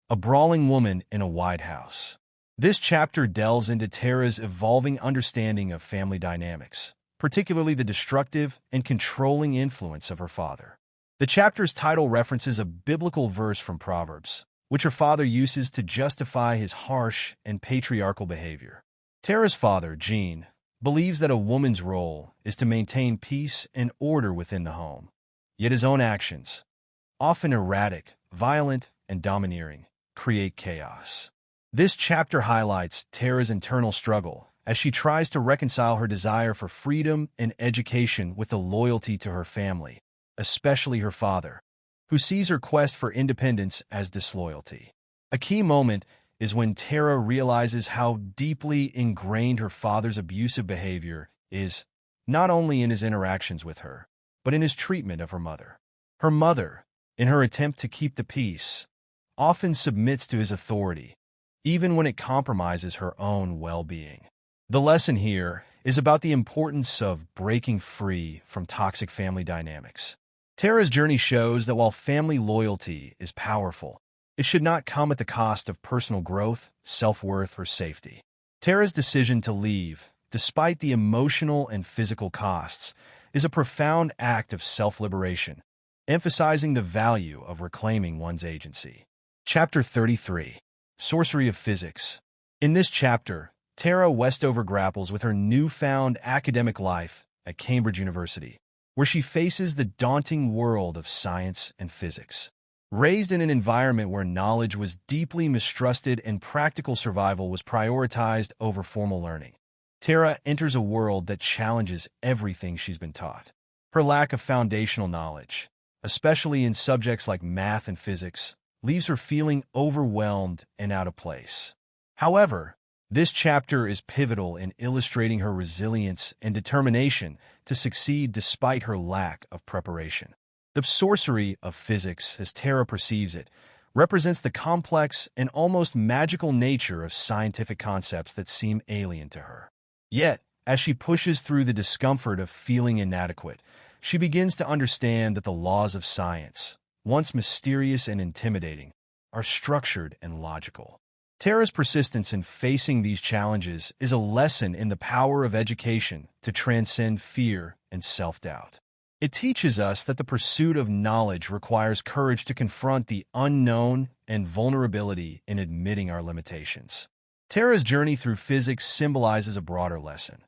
A Brawling Woman in a White House. This chapter delves into Tara's evolving understanding of family dynamics, particularly the destructive and controlling influence of her father. The chapter's title references a biblical verse from Proverbs, which her father uses to justify his harsh and patriarchal behavior. Tara's father, Gene, believes that a woman's role is to maintain peace and order within the home. Yet his own actions, often erratic, violent, and domineering, create chaos. This chapter highlights Tara's internal struggle as she tries to reconcile her desire for freedom and education with the loyalty to her family, especially her father, who sees her quest for independence as disloyalty. A key moment is when Tara realizes how deeply ingrained her father's abusive behavior is, not only in his interactions with her, but in his treatment of her mother. Her mother, in her attempt to keep the peace, often submits to his authority, even when it compromises her own well-being. The lesson here is about the importance of breaking free from toxic family dynamics. Tara's journey shows that while family loyalty is powerful, it should not come at the cost of personal growth, self-worth, or safety. Tara's decision to leave, despite the emotional and physical costs, is a profound act of self-liberation, emphasizing the value of reclaiming one's agency. Chapter 33. Sorcery of Physics. In this chapter, Tara Westover grapples with her newfound academic life at Cambridge University, where she faces the daunting world of science and physics. Raised in an environment where knowledge was deeply mistrusted and practical survival was prioritized over formal learning, Tara enters a world that challenges everything she's been taught. Her lack of foundational knowledge, especially in subjects like math and physics, leaves her feeling overwhelmed and out of place. However, this chapter is pivotal in illustrating her resilience and determination to succeed despite her lack of preparation. The sorcery of physics, as Tara perceives it, represents the complex and almost magical nature of scientific concepts that seem alien to her. Yet, as she pushes through the discomfort of feeling inadequate, she begins to understand that the laws of science, once mysterious and intimidating, are structured and logical. Tara's persistence in facing these challenges is a lesson in the power of education to transcend fear and self-doubt. It teaches us that the pursuit of knowledge requires courage to confront the unknown and vulnerability in admitting our limitations. Tara's journey through physics symbolizes a broader lesson,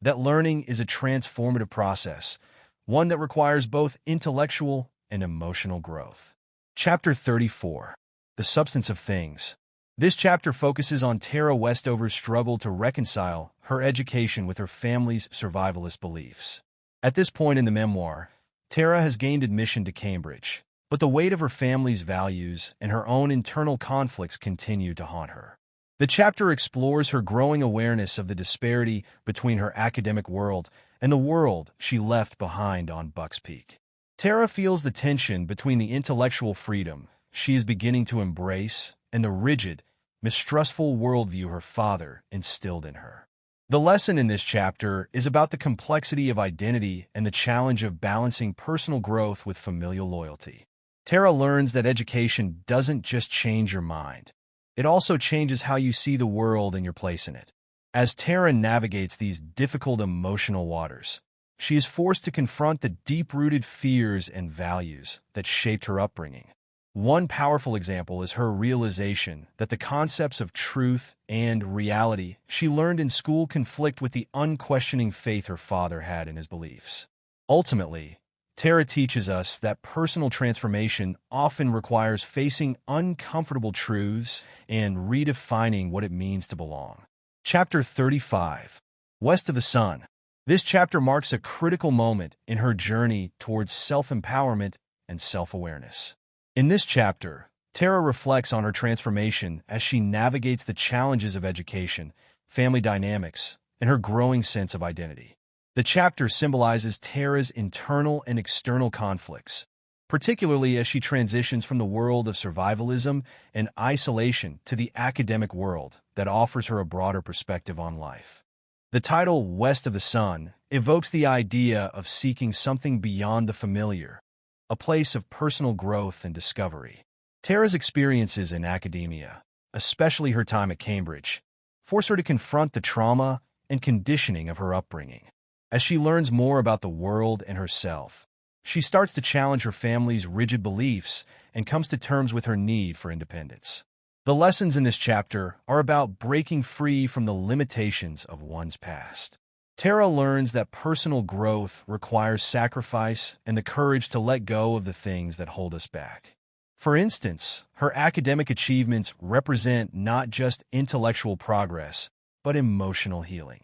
that learning is a transformative process, one that requires both intellectual and emotional growth. Chapter 34. The Substance of Things. This chapter focuses on Tara Westover's struggle to reconcile her education with her family's survivalist beliefs. At this point in the memoir, Tara has gained admission to Cambridge, but the weight of her family's values and her own internal conflicts continue to haunt her. The chapter explores her growing awareness of the disparity between her academic world and the world she left behind on Bucks Peak. Tara feels the tension between the intellectual freedom she is beginning to embrace and the rigid, mistrustful worldview her father instilled in her. The lesson in this chapter is about the complexity of identity and the challenge of balancing personal growth with familial loyalty. Tara learns that education doesn't just change your mind. It also changes how you see the world and your place in it. As Tara navigates these difficult emotional waters, she is forced to confront the deep-rooted fears and values that shaped her upbringing. One powerful example is her realization that the concepts of truth and reality she learned in school conflict with the unquestioning faith her father had in his beliefs. Ultimately, Tara teaches us that personal transformation often requires facing uncomfortable truths and redefining what it means to belong. Chapter 35. West of the Sun. This chapter marks a critical moment in her journey towards self-empowerment and self-awareness. In this chapter, Tara reflects on her transformation as she navigates the challenges of education, family dynamics, and her growing sense of identity. The chapter symbolizes Tara's internal and external conflicts, particularly as she transitions from the world of survivalism and isolation to the academic world that offers her a broader perspective on life. The title, West of the Sun, evokes the idea of seeking something beyond the familiar, a place of personal growth and discovery. Tara's experiences in academia, especially her time at Cambridge, force her to confront the trauma and conditioning of her upbringing. As she learns more about the world and herself, she starts to challenge her family's rigid beliefs and comes to terms with her need for independence. The lessons in this chapter are about breaking free from the limitations of one's past. Tara learns that personal growth requires sacrifice and the courage to let go of the things that hold us back. For instance, her academic achievements represent not just intellectual progress, but emotional healing.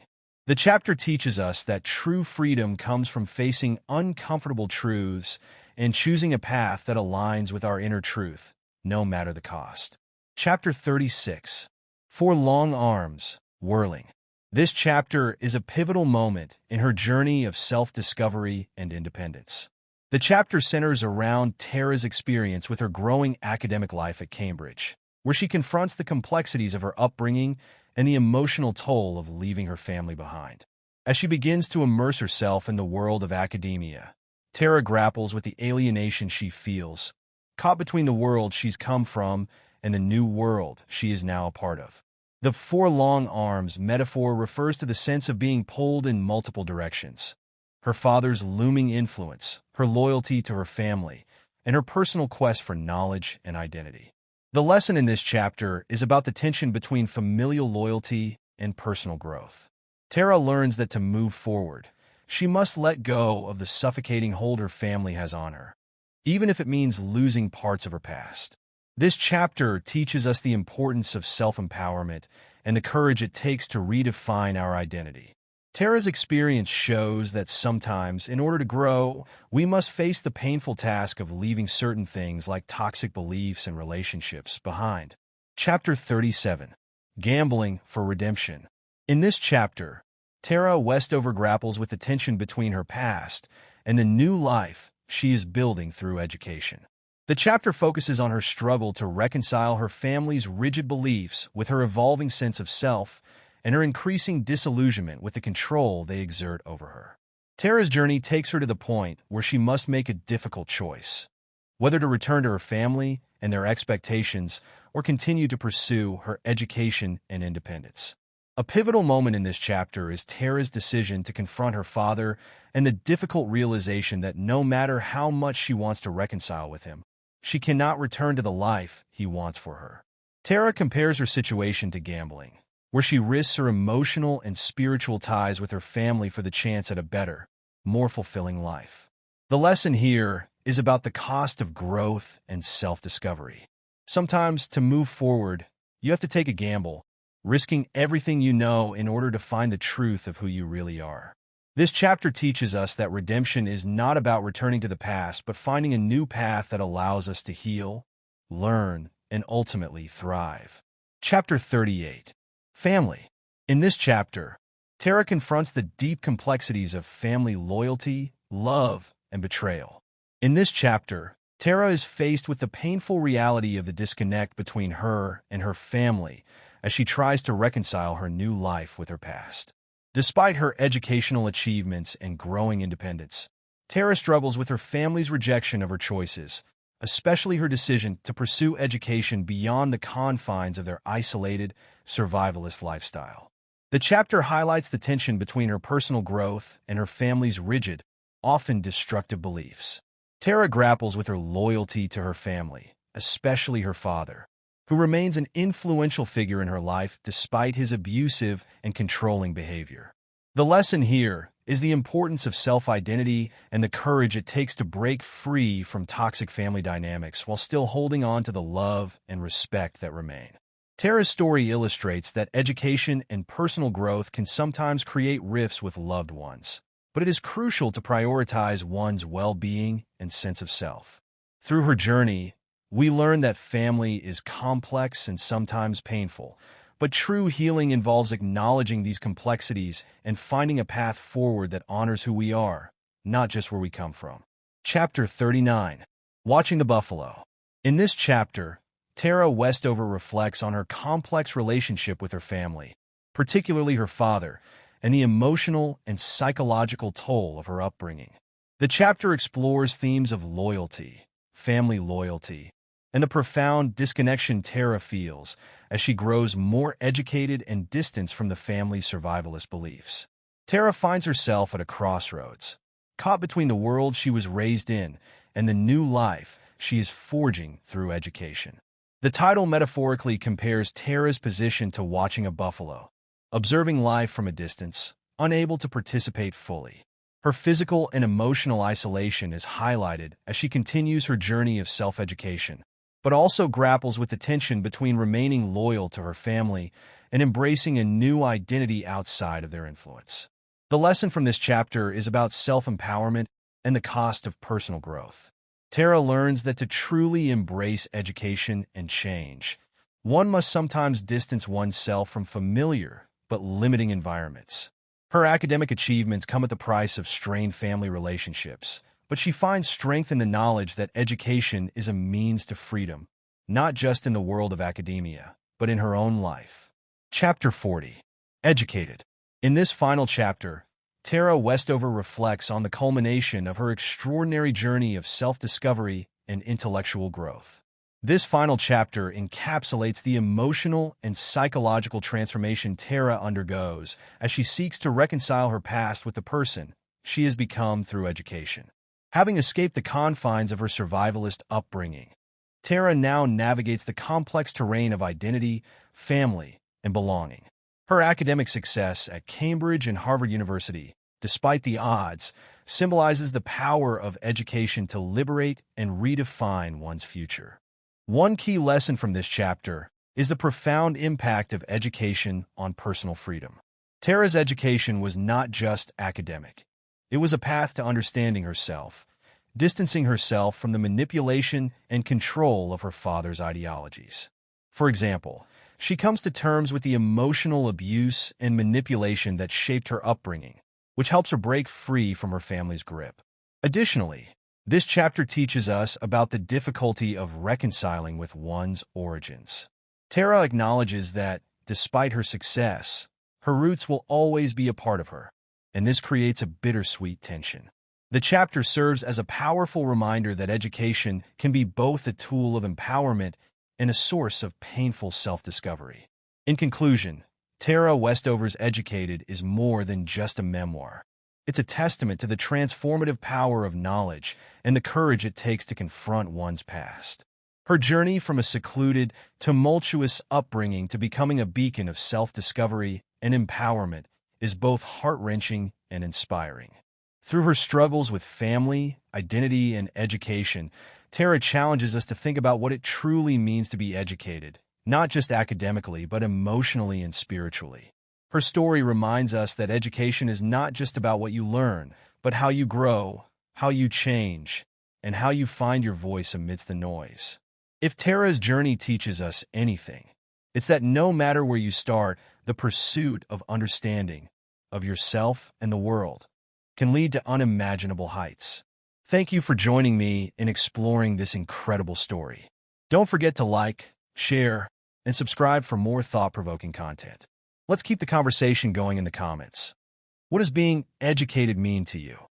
The chapter teaches us that true freedom comes from facing uncomfortable truths and choosing a path that aligns with our inner truth, no matter the cost. Chapter 36. For Long Arms, Whirling. This chapter is a pivotal moment in her journey of self-discovery and independence. The chapter centers around Tara's experience with her growing academic life at Cambridge, where she confronts the complexities of her upbringing and the emotional toll of leaving her family behind. As she begins to immerse herself in the world of academia, Tara grapples with the alienation she feels, caught between the world she's come from and the new world she is now a part of. The four long arms metaphor refers to the sense of being pulled in multiple directions. Her father's looming influence, her loyalty to her family, and her personal quest for knowledge and identity. The lesson in this chapter is about the tension between familial loyalty and personal growth. Tara learns that to move forward, she must let go of the suffocating hold her family has on her, even if it means losing parts of her past. This chapter teaches us the importance of self-empowerment and the courage it takes to redefine our identity. Tara's experience shows that sometimes, in order to grow, we must face the painful task of leaving certain things like toxic beliefs and relationships behind. Chapter 37. Gambling for Redemption. In this chapter, Tara Westover grapples with the tension between her past and the new life she is building through education. The chapter focuses on her struggle to reconcile her family's rigid beliefs with her evolving sense of self and her increasing disillusionment with the control they exert over her. Tara's journey takes her to the point where she must make a difficult choice, whether to return to her family and their expectations or continue to pursue her education and independence. A pivotal moment in this chapter is Tara's decision to confront her father and the difficult realization that no matter how much she wants to reconcile with him, she cannot return to the life he wants for her. Tara compares her situation to gambling, where she risks her emotional and spiritual ties with her family for the chance at a better, more fulfilling life. The lesson here is about the cost of growth and self-discovery. Sometimes, to move forward, you have to take a gamble, risking everything you know in order to find the truth of who you really are. This chapter teaches us that redemption is not about returning to the past, but finding a new path that allows us to heal, learn, and ultimately thrive. Chapter 38. Family. In this chapter, Tara confronts the deep complexities of family loyalty, love, and betrayal. In this chapter, Tara is faced with the painful reality of the disconnect between her and her family as she tries to reconcile her new life with her past. Despite her educational achievements and growing independence, Tara struggles with her family's rejection of her choices, especially her decision to pursue education beyond the confines of their isolated, survivalist lifestyle. The chapter highlights the tension between her personal growth and her family's rigid, often destructive beliefs. Tara grapples with her loyalty to her family, especially her father, who remains an influential figure in her life despite his abusive and controlling behavior. The lesson here is the importance of self-identity and the courage it takes to break free from toxic family dynamics while still holding on to the love and respect that remain. Tara's story illustrates that education and personal growth can sometimes create rifts with loved ones, but it is crucial to prioritize one's well-being and sense of self. Through her journey, we learn that family is complex and sometimes painful, But true healing involves acknowledging these complexities and finding a path forward that honors who we are, not just where we come from. Chapter 39. Watching the Buffalo. In this chapter, Tara Westover reflects on her complex relationship with her family, particularly her father, and the emotional and psychological toll of her upbringing. The chapter explores themes of loyalty, family loyalty, and the profound disconnection Tara feels as she grows more educated and distanced from the family's survivalist beliefs. Tara finds herself at a crossroads, caught between the world she was raised in and the new life she is forging through education. The title metaphorically compares Tara's position to watching a buffalo, observing life from a distance, unable to participate fully. Her physical and emotional isolation is highlighted as she continues her journey of self-education, but also grapples with the tension between remaining loyal to her family and embracing a new identity outside of their influence. The lesson from this chapter is about self-empowerment and the cost of personal growth. Tara learns that to truly embrace education and change, one must sometimes distance oneself from familiar but limiting environments. Her academic achievements come at the price of strained family relationships, but she finds strength in the knowledge that education is a means to freedom, not just in the world of academia, but in her own life. Chapter 40. Educated. In this final chapter, Tara Westover reflects on the culmination of her extraordinary journey of self-discovery and intellectual growth. This final chapter encapsulates the emotional and psychological transformation Tara undergoes as she seeks to reconcile her past with the person she has become through education. Having escaped the confines of her survivalist upbringing, Tara now navigates the complex terrain of identity, family, and belonging. Her academic success at Cambridge and Harvard University, despite the odds, symbolizes the power of education to liberate and redefine one's future. One key lesson from this chapter is the profound impact of education on personal freedom. Tara's education was not just academic. It was a path to understanding herself, distancing herself from the manipulation and control of her father's ideologies. For example, she comes to terms with the emotional abuse and manipulation that shaped her upbringing, which helps her break free from her family's grip. Additionally, this chapter teaches us about the difficulty of reconciling with one's origins. Tara acknowledges that, despite her success, her roots will always be a part of her, and this creates a bittersweet tension. The chapter serves as a powerful reminder that education can be both a tool of empowerment and a source of painful self-discovery. In conclusion, Tara Westover's Educated is more than just a memoir. It's a testament to the transformative power of knowledge and the courage it takes to confront one's past. Her journey from a secluded, tumultuous upbringing to becoming a beacon of self-discovery and empowerment is both heart-wrenching and inspiring. Through her struggles with family, identity, and education, Tara challenges us to think about what it truly means to be educated, not just academically, but emotionally and spiritually. Her story reminds us that education is not just about what you learn, but how you grow, how you change, and how you find your voice amidst the noise. If Tara's journey teaches us anything, it's that no matter where you start, the pursuit of understanding of yourself and the world can lead to unimaginable heights. Thank you for joining me in exploring this incredible story. Don't forget to like, share, and subscribe for more thought-provoking content. Let's keep the conversation going in the comments. What does being educated mean to you?